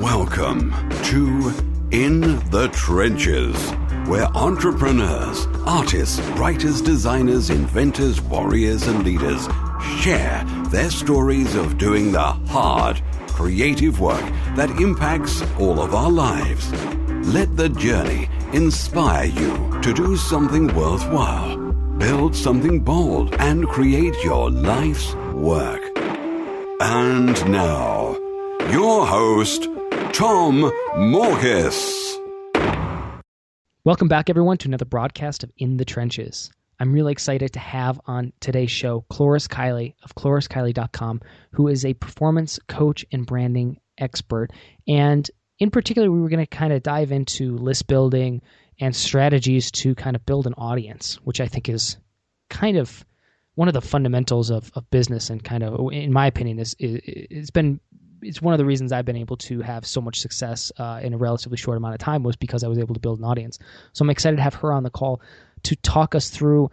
Welcome to In the Trenches, where entrepreneurs, artists, writers, designers, inventors, warriors, and leaders share their stories of doing the hard, creative work that impacts all of our lives. Let the journey inspire you to do something worthwhile, build something bold, and create your life's work. And now, your host, Tom Morkis. Welcome back, everyone, to another broadcast of In the Trenches. I'm really excited to have on today's show Cloris Kylie of ClorisKylie.com, who is a performance coach and branding expert. And in particular, we were going to kind of dive into list building and strategies to kind of build an audience, which I think is kind of one of the fundamentals of business, and kind of, in my opinion, it's one of the reasons I've been able to have so much success in a relatively short amount of time, was because I was able to build an audience. So I'm excited to have her on the call to talk us through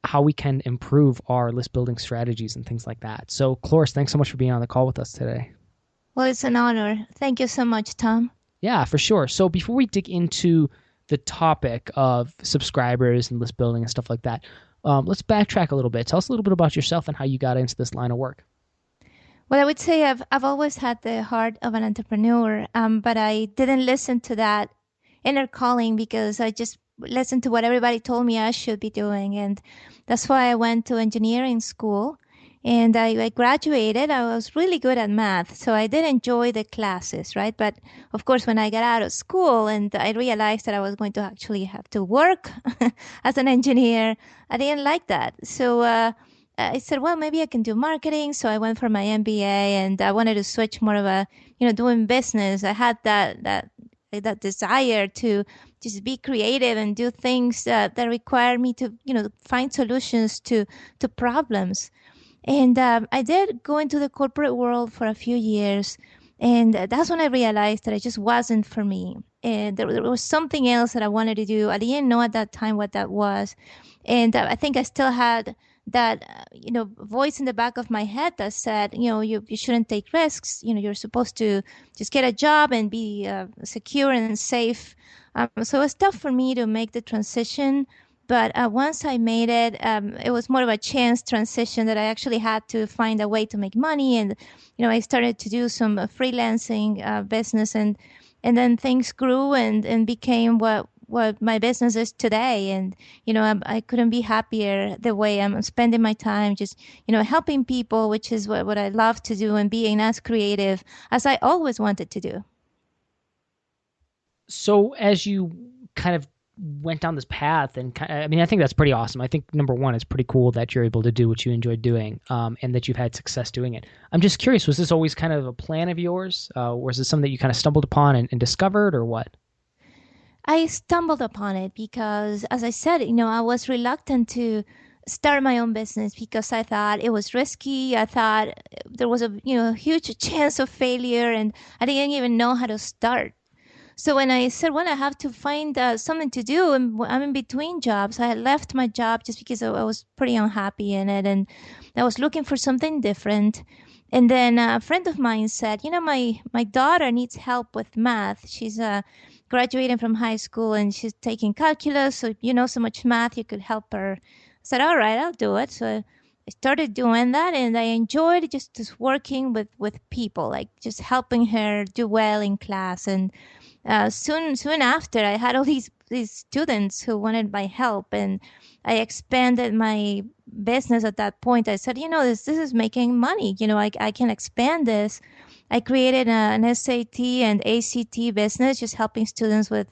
how we can improve our list building strategies and things like that. So Cloris, thanks so much for being on the call with us today. Well, it's an honor. Thank you so much, Tom. Yeah, for sure. So before we dig into the topic of subscribers and list building and stuff like that, let's backtrack a little bit. Tell us a little bit about yourself and how you got into this line of work. Well, I would say I've always had the heart of an entrepreneur, but I didn't listen to that inner calling because I just listened to what everybody told me I should be doing. And that's why I went to engineering school, and I graduated. I was really good at math, so I did enjoy the classes, right? But of course, when I got out of school and I realized that I was going to actually have to work as an engineer, I didn't like that. So I said, well, maybe I can do marketing. So I went for my MBA, and I wanted to switch more of a, doing business. I had that desire to just be creative and do things that require me to, find solutions to problems. And I did go into the corporate world for a few years. And that's when I realized that it just wasn't for me. And there was something else that I wanted to do. I didn't know at that time what that was. And I think I still had that, voice in the back of my head that said, you shouldn't take risks. You're supposed to just get a job and be secure and safe. So it was tough for me to make the transition. But once I made it, it was more of a chance transition that I actually had to find a way to make money. And, I started to do some freelancing business, and then things grew and became what my business is today. And, I couldn't be happier the way I'm spending my time, just, helping people, which is what I love to do, and being as creative as I always wanted to do. So as you kind of went down this path, and I think that's pretty awesome. I think number one, it's pretty cool that you're able to do what you enjoy doing, and that you've had success doing it. I'm just curious, was this always kind of a plan of yours? Or was it something that you kind of stumbled upon and discovered, or what? I stumbled upon it because, as I said, I was reluctant to start my own business because I thought it was risky. I thought there was a huge chance of failure, and I didn't even know how to start. So when I said, well, I have to find something to do, and I'm in between jobs. I had left my job just because I was pretty unhappy in it, and I was looking for something different. And then a friend of mine said, my daughter needs help with math. She's graduating from high school, and she's taking calculus. So so much math, you could help her. I said, all right, I'll do it. So I started doing that, and I enjoyed just working with people, like just helping her do well in class. And soon after, I had all these students who wanted my help, and I expanded my business at that point. I said, this is making money. I can expand this. I created an SAT and ACT business, just helping students with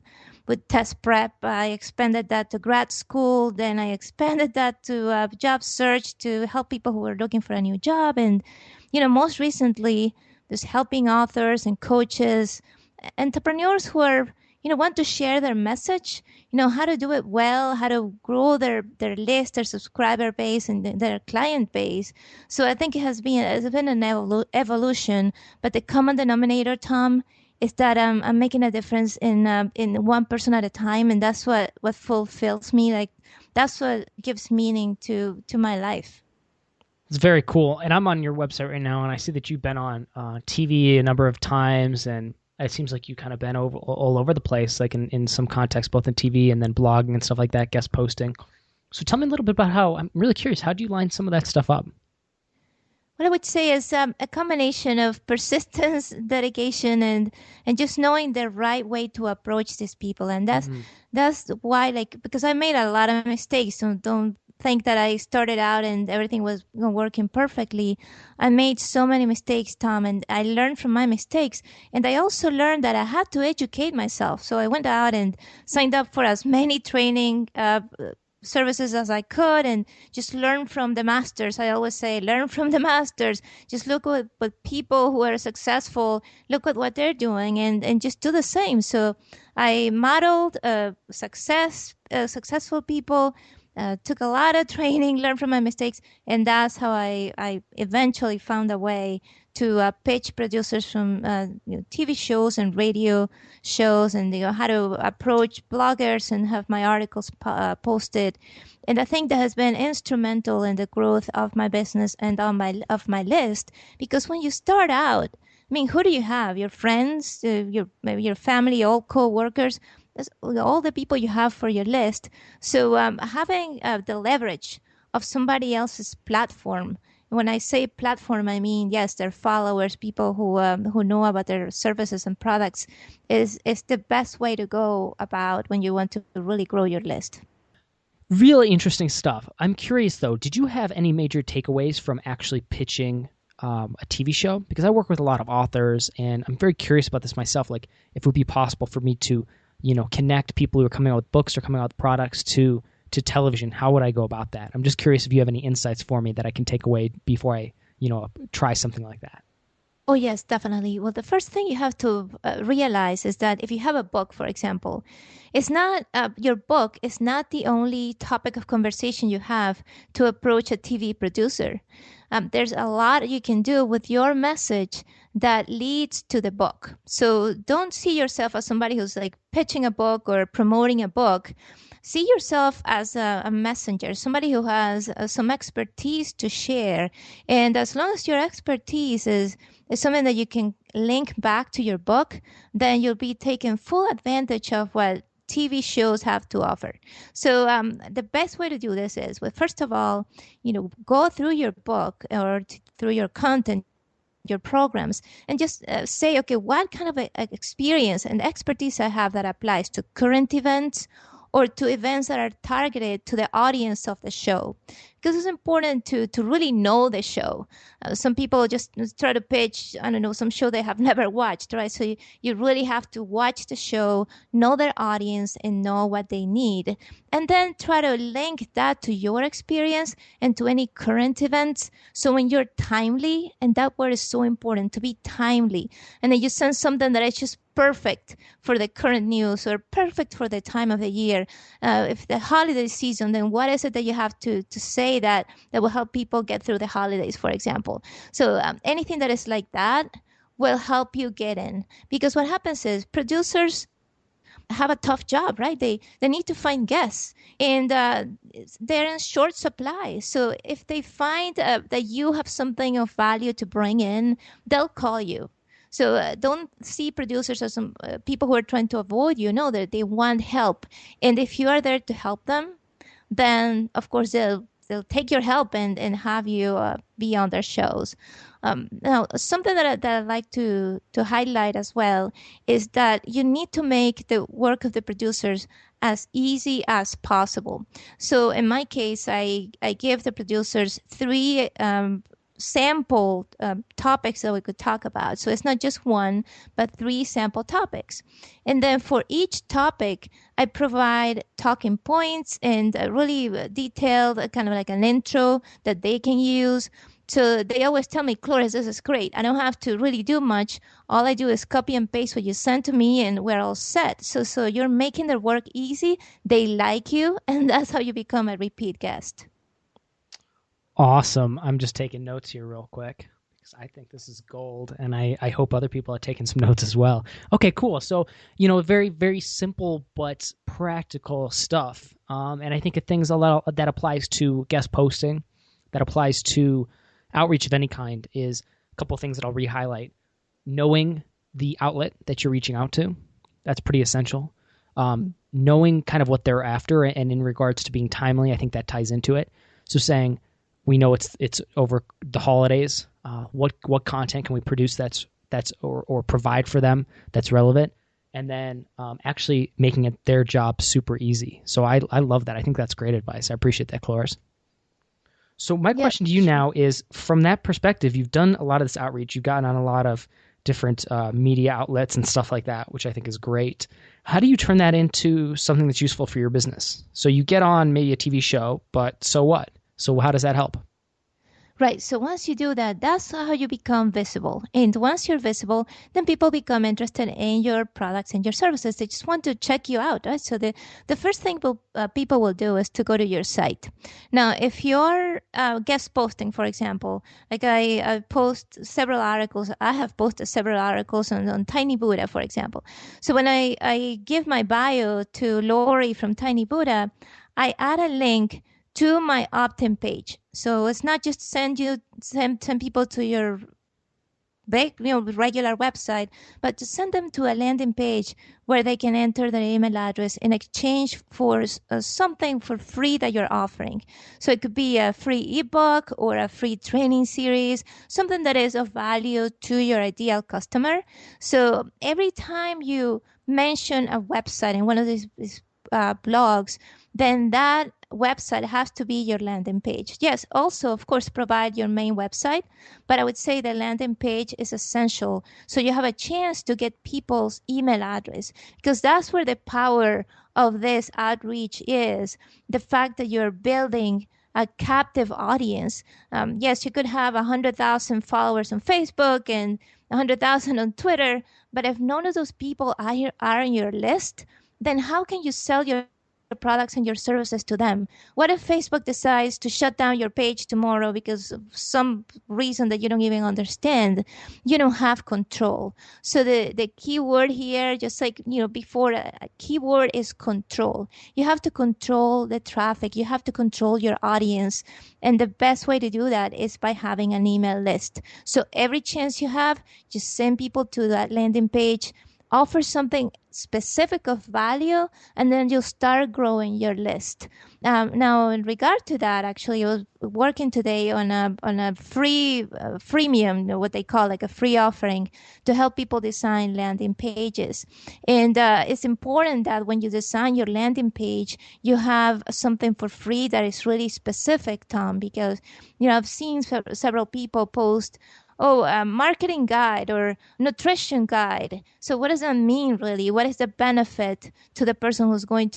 test prep. I expanded that to grad school. Then I expanded that to job search to help people who were looking for a new job. And, most recently, just helping authors and coaches, entrepreneurs who are, want to share their message, how to do it well, how to grow their list, their subscriber base, and their client base. So I think it's been an evolution, but the common denominator, Tom, is that I'm making a difference in one person at a time, and that's what fulfills me. Like, that's what gives meaning to my life. It's very cool. And I'm on your website right now, and I see that you've been on TV a number of times, and it seems like you kind of been all over the place, like in some context, both in TV and then blogging and stuff like that, guest posting. So tell me a little bit about I'm really curious, how do you line some of that stuff up? What I would say is a combination of persistence, dedication, and just knowing the right way to approach these people. And that's why, like, because I made a lot of mistakes. So don't think that I started out and everything was working perfectly. I made so many mistakes, Tom, and I learned from my mistakes. And I also learned that I had to educate myself. So I went out and signed up for as many training services as I could and just learn from the masters. I always say, learn from the masters. Just look at what people who are successful, look at what they're doing and just do the same. So I modeled successful people, took a lot of training, learned from my mistakes, and that's how I eventually found a way to pitch producers from TV shows and radio shows, and how to approach bloggers and have my articles posted. And I think that has been instrumental in the growth of my business and of my list, because when you start out, I mean, who do you have? Your friends, maybe your family, all co-workers, all the people you have for your list. So having the leverage of somebody else's platform. When I say platform, I mean, yes, their followers, people who know about their services and products, is the best way to go about when you want to really grow your list. Really interesting stuff. I'm curious, though, did you have any major takeaways from actually pitching a TV show? Because I work with a lot of authors, and I'm very curious about this myself, like if it would be possible for me to connect people who are coming out with books or coming out with products to television. How would I go about that? I'm just curious if you have any insights for me that I can take away before I, try something like that. Oh, yes, definitely. Well, the first thing you have to realize is that if you have a book, for example, it's not your book is not the only topic of conversation you have to approach a TV producer. There's a lot you can do with your message that leads to the book. So don't see yourself as somebody who's like pitching a book or promoting a book. See yourself as a messenger, somebody who has some expertise to share. And as long as your expertise is something that you can link back to your book, then you'll be taking full advantage of what TV shows have to offer. So the best way to do this is, well, first of all, go through your book or through your content, your programs, and just say, okay, what kind of experience and expertise I have that applies to current events or to events that are targeted to the audience of the show. Because it's important to really know the show. Some people just try to pitch, I don't know, some show they have never watched, right? So you really have to watch the show, know their audience, and know what they need. And then try to link that to your experience and to any current events. So when you're timely, and that word is so important, to be timely, and then you send something that is just perfect for the current news or perfect for the time of the year. If the holiday season, then what is it that you have to say that will help people get through the holidays, for example? So anything that is like that will help you get in. Because what happens is producers have a tough job, right? They need to find guests, and they're in short supply. So if they find that you have something of value to bring in, they'll call you. So don't see producers as some people who are trying to avoid you. Know that they want help, and if you are there to help them, then of course they'll take your help and have you be on their shows. Now, something that I'd like to highlight as well is that you need to make the work of the producers as easy as possible. So in my case, I give the producers 3 sample topics that we could talk about. So it's not just one, but 3 sample topics. And then for each topic, I provide talking points and really detailed, kind of like an intro that they can use. So they always tell me, Cloris, this is great. I don't have to really do much. All I do is copy and paste what you send to me, and we're all set. So you're making their work easy. They like you, and that's how you become a repeat guest. Awesome. I'm just taking notes here real quick because I think this is gold, and I hope other people are taking some notes as well. Okay, cool. So, very, very simple but practical stuff. And I think of things a lot that applies to guest posting, that applies to outreach of any kind, is a couple of things that I'll re-highlight. Knowing the outlet that you're reaching out to. That's pretty essential. Knowing kind of what they're after, and in regards to being timely, I think that ties into it. So saying, we know it's over the holidays. What content can we produce that's or provide for them that's relevant, and then actually making it their job super easy. So I love that. I think that's great advice. I appreciate that, Cloris. So my question to you now is, from that perspective, you've done a lot of this outreach. You've gotten on a lot of different media outlets and stuff like that, which I think is great. How do you turn that into something that's useful for your business? So you get on maybe a TV show, but so what? So how does that help? Right. So once you do that, that's how you become visible. And once you're visible, then people become interested in your products and your services. They just want to check you out, right? So the first thing people will do is to go to your site. Now, if you're guest posting, for example, like I post several articles, I have posted several articles on Tiny Buddha, for example. So when I give my bio to Lori from Tiny Buddha, I add a link to my opt-in page. So it's not just send people to your regular website, but to send them to a landing page where they can enter their email address in exchange for something for free that you're offering. So it could be a free ebook or a free training series, something that is of value to your ideal customer. So every time you mention a website in one of these blogs, then that website has to be your landing page. Yes, also, of course, provide your main website, but I would say the landing page is essential. So you have a chance to get people's email address, because that's where the power of this outreach is. The fact that you're building a captive audience. Yes, you could have 100,000 followers on Facebook and 100,000 on Twitter, but if none of those people are on your list, then how can you sell your products and your services to them? What if Facebook decides to shut down your page tomorrow because of some reason that you don't even understand? You don't have control. So the key word here, just like before, a key word is control. You have to control the traffic. You have to control your audience. And the best way to do that is by having an email list. So every chance you have, just send people to that landing page, offer something specific of value, and then you'll start growing your list. Now, in regard to that, actually, I was working today on a free-mium, what they call like a free offering, to help people design landing pages. And it's important that when you design your landing page, you have something for free that is really specific, Tom, because I've seen several people post, a marketing guide or nutrition guide. So what does that mean, really? What is the benefit to the person who's going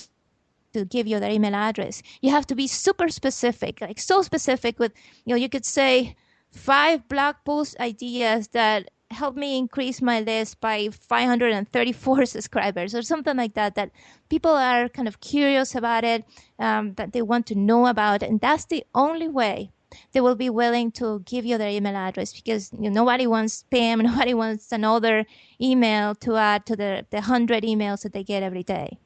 to give you their email address? You have to be super specific, like so specific with, you could say 5 blog post ideas that help me increase my list by 534 subscribers or something like that, that people are kind of curious about it, that they want to know about. And that's the only way they will be willing to give you their email address, because nobody wants spam, nobody wants another email to add to the 100 emails that they get every day.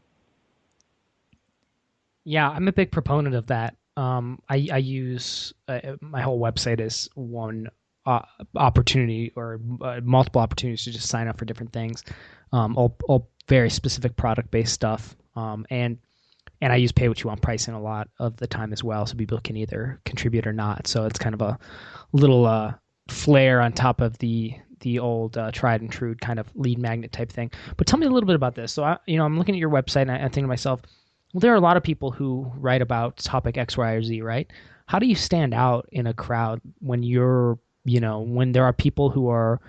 Yeah, I'm a big proponent of that. I use my whole website is one opportunity or multiple opportunities to just sign up for different things, all very specific product-based stuff, and I use pay what you want pricing a lot of the time as well, so people can either contribute or not. So it's kind of a little flair on top of the old tried and true kind of lead magnet type thing. But tell me a little bit about this. So I'm looking at your website and I think to myself, well, there are a lot of people who write about topic X, Y, or Z, right? How do you stand out in a crowd when when there are people who are,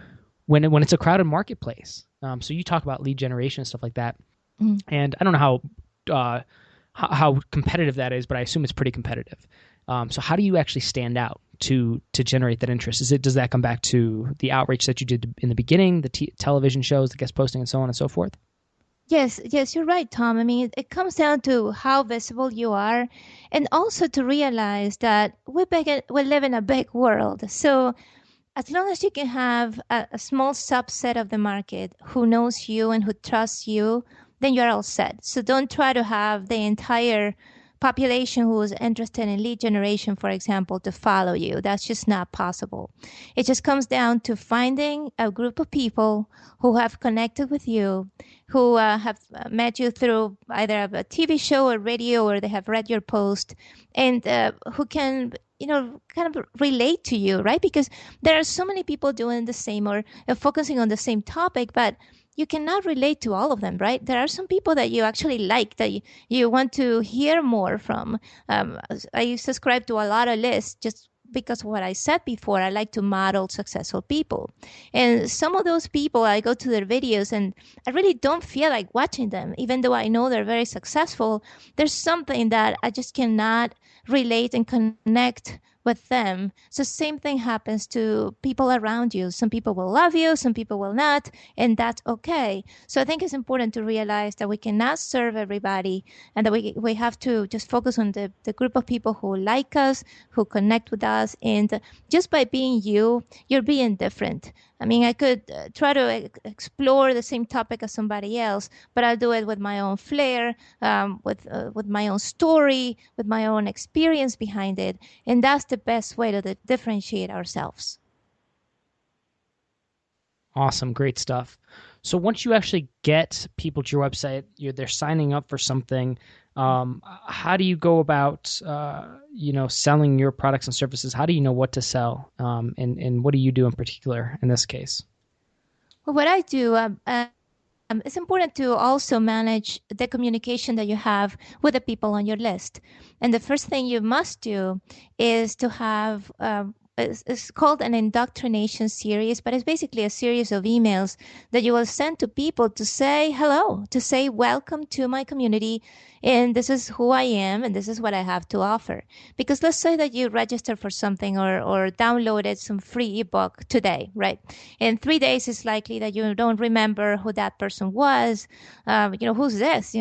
when it's a crowded marketplace? So you talk about lead generation and stuff like that. Mm-hmm. And I don't know how competitive that is, but I assume it's pretty competitive. So how do you actually stand out to generate that interest? Does that come back to the outreach that you did in the beginning, the television shows, the guest posting, and so on and so forth? Yes, you're right, Tom. I mean, it comes down to how visible you are, and also to realize that we live in a big world. So as long as you can have a small subset of the market who knows you and who trusts you, then you're all set. So don't try to have the entire population who is interested in lead generation, for example, to follow you. That's just not possible. It just comes down to finding a group of people who have connected with you, who have met you through either a TV show or radio, or they have read your post, and who can kind of relate to you, right? Because there are so many people doing the same or focusing on the same topic, but you cannot relate to all of them, right? There are some people that you actually like, that you want to hear more from. I subscribe to a lot of lists just because of what I said before. I like to model successful people. And some of those people, I go to their videos and I really don't feel like watching them, even though I know they're very successful. There's something that I just cannot relate and connect with them. So same thing happens to people around you. Some people will love you, some people will not, and that's okay. So I think it's important to realize that we cannot serve everybody, and that we have to just focus on the group of people who like us, who connect with us. And just by being you, you're being different. I mean, I could try to explore the same topic as somebody else, but I'll do it with my own flair, with my own story, with my own experience behind it. And that's the best way to differentiate ourselves. Awesome. Great stuff. So once you actually get people to your website, they're signing up for something, how do you go about, selling your products and services? How do you know what to sell? And what do you do in particular in this case? Well, what I do, it's important to also manage the communication that you have with the people on your list. And the first thing you must do is to have it's called an indoctrination series, but it's basically a series of emails that you will send to people to say hello, to say welcome to my community, and this is who I am, and this is what I have to offer. Because let's say that you register for something or downloaded some free ebook today, right? In 3 days, it's likely that you don't remember who that person was. Who's this?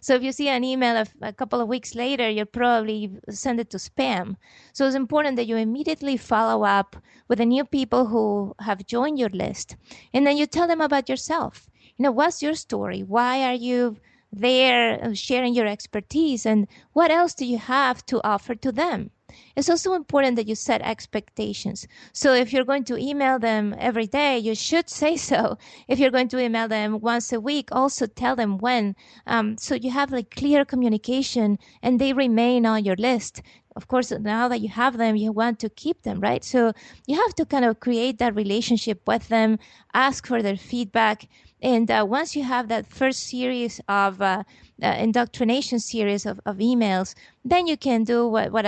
So if you see an email a couple of weeks later, you'll probably send it to spam. So it's important that you immediately follow up with the new people who have joined your list. And then you tell them about yourself. What's your story? Why are you there sharing your expertise? And what else do you have to offer to them? It's also important that you set expectations. So if you're going to email them every day, you should say so. If you're going to email them once a week, also tell them when. So you have clear communication and they remain on your list. Of course, now that you have them, you want to keep them, right? So you have to kind of create that relationship with them, ask for their feedback. And once you have that first series of indoctrination series of emails, then you can do what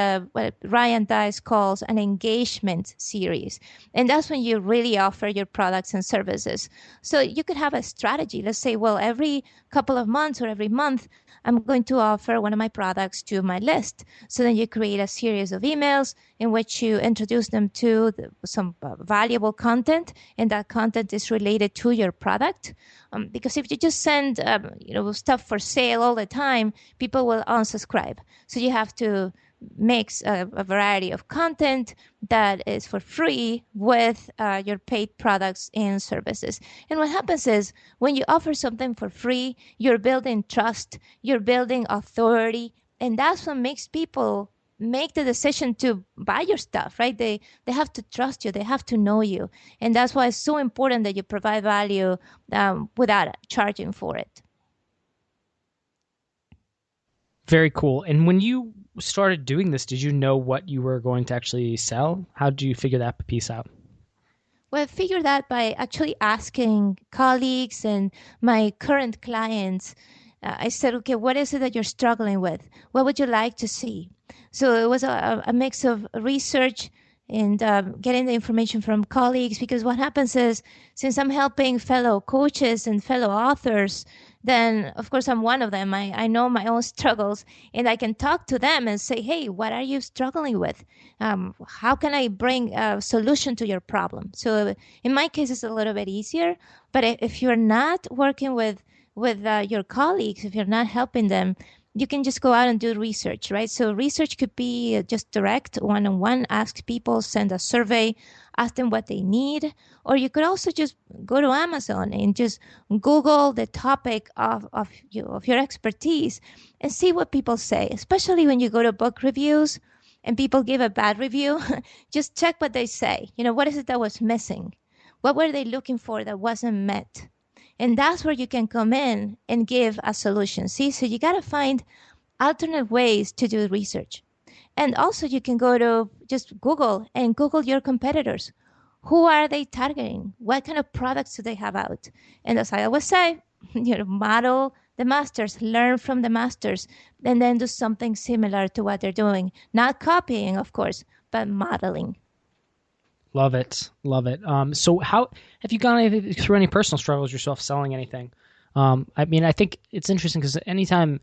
Ryan Dice calls an engagement series. And that's when you really offer your products and services. So you could have a strategy. Let's say, well, every couple of months or every month, I'm going to offer one of my products to my list. So then you create a series of emails in which you introduce them to some valuable content, and that content is related to your product. Because if you just send stuff for sale all the time, people will unsubscribe. So you have to mix a variety of content that is for free with your paid products and services. And what happens is when you offer something for free, you're building trust, you're building authority, and that's what makes people make the decision to buy your stuff, right? They have to trust you, they have to know you. And that's why it's so important that you provide value without charging for it. Very cool. And when you started doing this, did you know what you were going to actually sell? How did you figure that piece out? Well, I figured that by actually asking colleagues and my current clients. I said, okay, what is it that you're struggling with? What would you like to see? So it was a mix of research and getting the information from colleagues, because what happens is, since I'm helping fellow coaches and fellow authors, then of course I'm one of them. I know my own struggles, and I can talk to them and say, hey, what are you struggling with? How can I bring a solution to your problem? So in my case, it's a little bit easier. But if you're not working with your colleagues, if you're not helping them, you can just go out and do research, right? So research could be just direct, one-on-one, ask people, send a survey, ask them what they need. Or you could also just go to Amazon and just Google the topic of your expertise and see what people say, especially when you go to book reviews and people give a bad review. Just check what they say. What is it that was missing? What were they looking for that wasn't met? And that's where you can come in and give a solution. See, so you got to find alternate ways to do research. And also you can go to just Google and Google your competitors. Who are they targeting? What kind of products do they have out? And as I always say, model the masters, learn from the masters, and then do something similar to what they're doing. Not copying, of course, but modeling. Love it. Love it. So how have you gone through any personal struggles yourself selling anything? I think it's interesting because anytime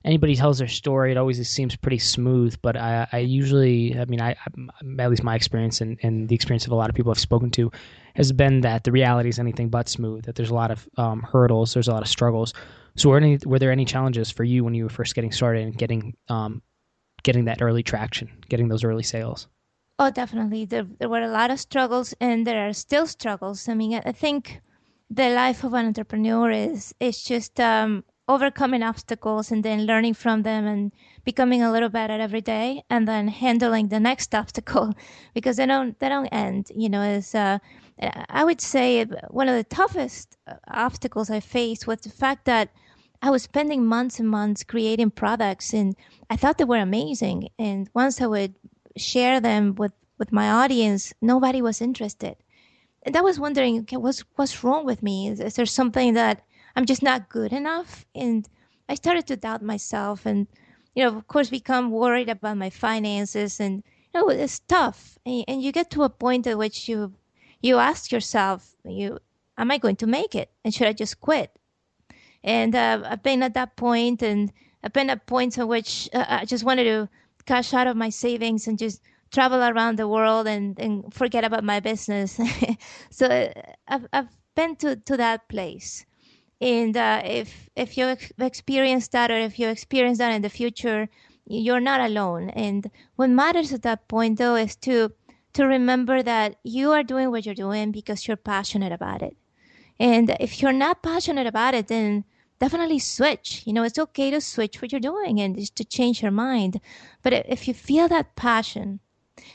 anybody tells their story, it always seems pretty smooth. But I usually, at least my experience and the experience of a lot of people I've spoken to has been that the reality is anything but smooth, that there's a lot of hurdles, there's a lot of struggles. So were there any challenges for you when you were first getting started and getting that early traction, getting those early sales? Oh, definitely. There were a lot of struggles, and there are still struggles. I think the life of an entrepreneur is just overcoming obstacles and then learning from them and becoming a little better every day, and then handling the next obstacle because they don't end. I would say one of the toughest obstacles I faced was the fact that I was spending months and months creating products, and I thought they were amazing. And once I would share them with my audience, nobody was interested. And I was wondering, okay, what's wrong with me? Is there something that I'm just not good enough? And I started to doubt myself and, of course, become worried about my finances. And, it's tough. And you get to a point at which you ask yourself, am I going to make it? And should I just quit? And I've been at that point, and I've been at points in which I just wanted to cash out of my savings and just travel around the world and forget about my business. So I've been to that place. And if you experienced that, or if you experience that in the future, you're not alone. And what matters at that point, though, is to remember that you are doing what you're doing because you're passionate about it. And if you're not passionate about it, then definitely switch. It's okay to switch what you're doing and just to change your mind. But if you feel that passion,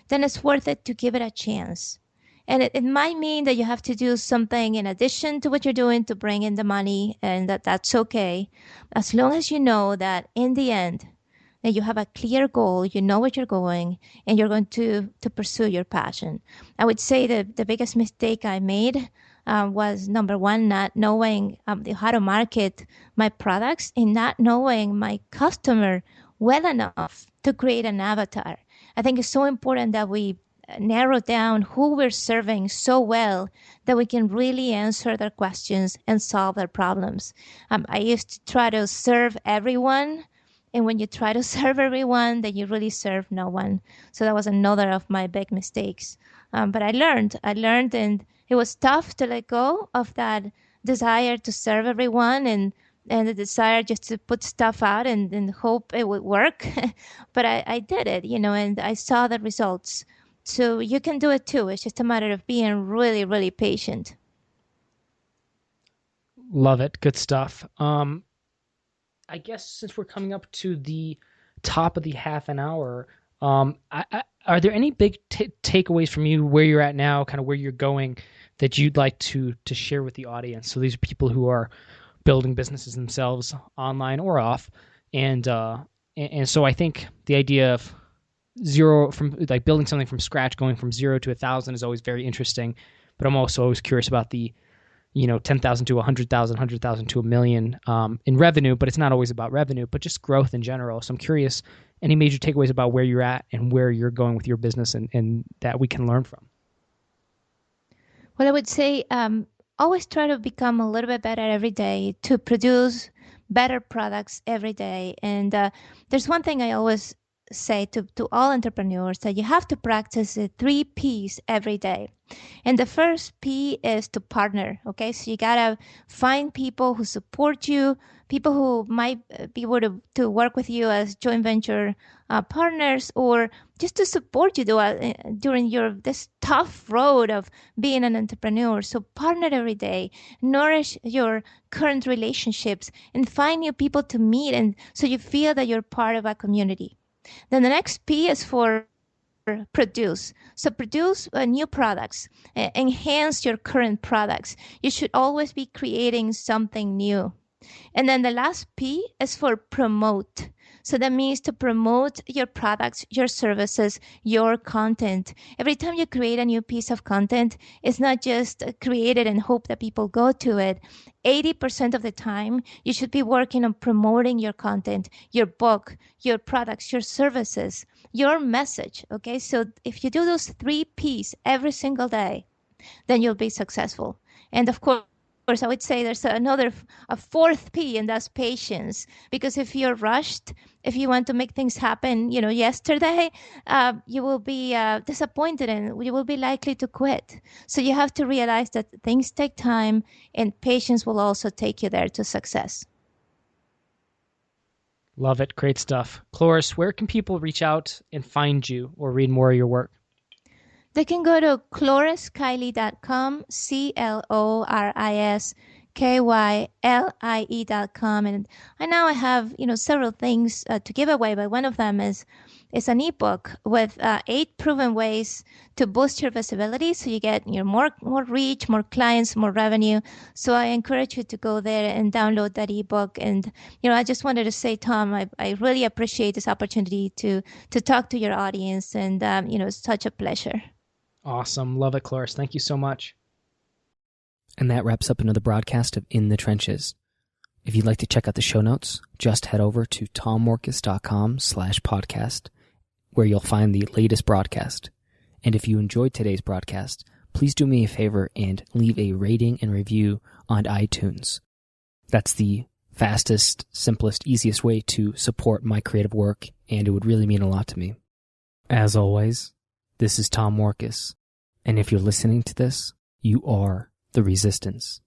then it's worth it to give it a chance. And it might mean that you have to do something in addition to what you're doing to bring in the money, and that's okay. As long as you know that in the end, that you have a clear goal, you know what you're going, and you're going to pursue your passion. I would say that the biggest mistake I made was, number one, not knowing how to market my products and not knowing my customer well enough to create an avatar. I think it's so important that we narrow down who we're serving so well that we can really answer their questions and solve their problems. I used to try to serve everyone. And when you try to serve everyone, then you really serve no one. So that was another of my big mistakes. But I learned, and it was tough to let go of that desire to serve everyone and the desire just to put stuff out and hope it would work. But I did it, and I saw the results. So you can do it too. It's just a matter of being really, really patient. Love it. Good stuff. I guess since we're coming up to the top of the half an hour, are there any big takeaways from you where you're at now, kind of where you're going, that you'd like to share with the audience? So these are people who are building businesses themselves, online or off, and so I think the idea of building something from scratch, going from 0 to 1,000 is always very interesting. But I'm also always curious about the 10,000 to 100,000, 100,000 to 1 million in revenue, but it's not always about revenue, but just growth in general. So I'm curious, any major takeaways about where you're at and where you're going with your business and that we can learn from? Well, I would say always try to become a little bit better every day, to produce better products every day. And there's one thing I always say to all entrepreneurs, that you have to practice the 3 P's every day. And the first P is to partner. Okay, so you gotta find people who support you, people who might be able to work with you as joint venture partners, or just to support you during this tough road of being an entrepreneur. So partner every day, nourish your current relationships, and find new people to meet, and so you feel that you're part of a community. Then the next P is for produce. So produce new products, enhance your current products. You should always be creating something new. And then the last P is for promote. So that means to promote your products, your services, your content. Every time you create a new piece of content, it's not just created and hope that people go to it. 80% of the time, you should be working on promoting your content, your book, your products, your services, your message. Okay, so if you do those 3 P's every single day, then you'll be successful. And of course, I would say there's a 4th P, and that's patience. Because if you're rushed, if you want to make things happen, yesterday, you will be disappointed and you will be likely to quit. So you have to realize that things take time, and patience will also take you there to success. Love it. Great stuff. Cloris, where can people reach out and find you or read more of your work? They can go to ClorisKylie.com, ClorisKylie.com, and now I have several things to give away. But one of them is an ebook with 8 proven ways to boost your visibility, so you get more reach, more clients, more revenue. So I encourage you to go there and download that ebook. And I just wanted to say, Tom, I really appreciate this opportunity to talk to your audience, and it's such a pleasure. Awesome. Love it, Cloris. Thank you so much. And that wraps up another broadcast of In the Trenches. If you'd like to check out the show notes, just head over to tommorkes.com/podcast, where you'll find the latest broadcast. And if you enjoyed today's broadcast, please do me a favor and leave a rating and review on iTunes. That's the fastest, simplest, easiest way to support my creative work, and it would really mean a lot to me. As always, this is Tom Morkes, and if you're listening to this, you are the resistance.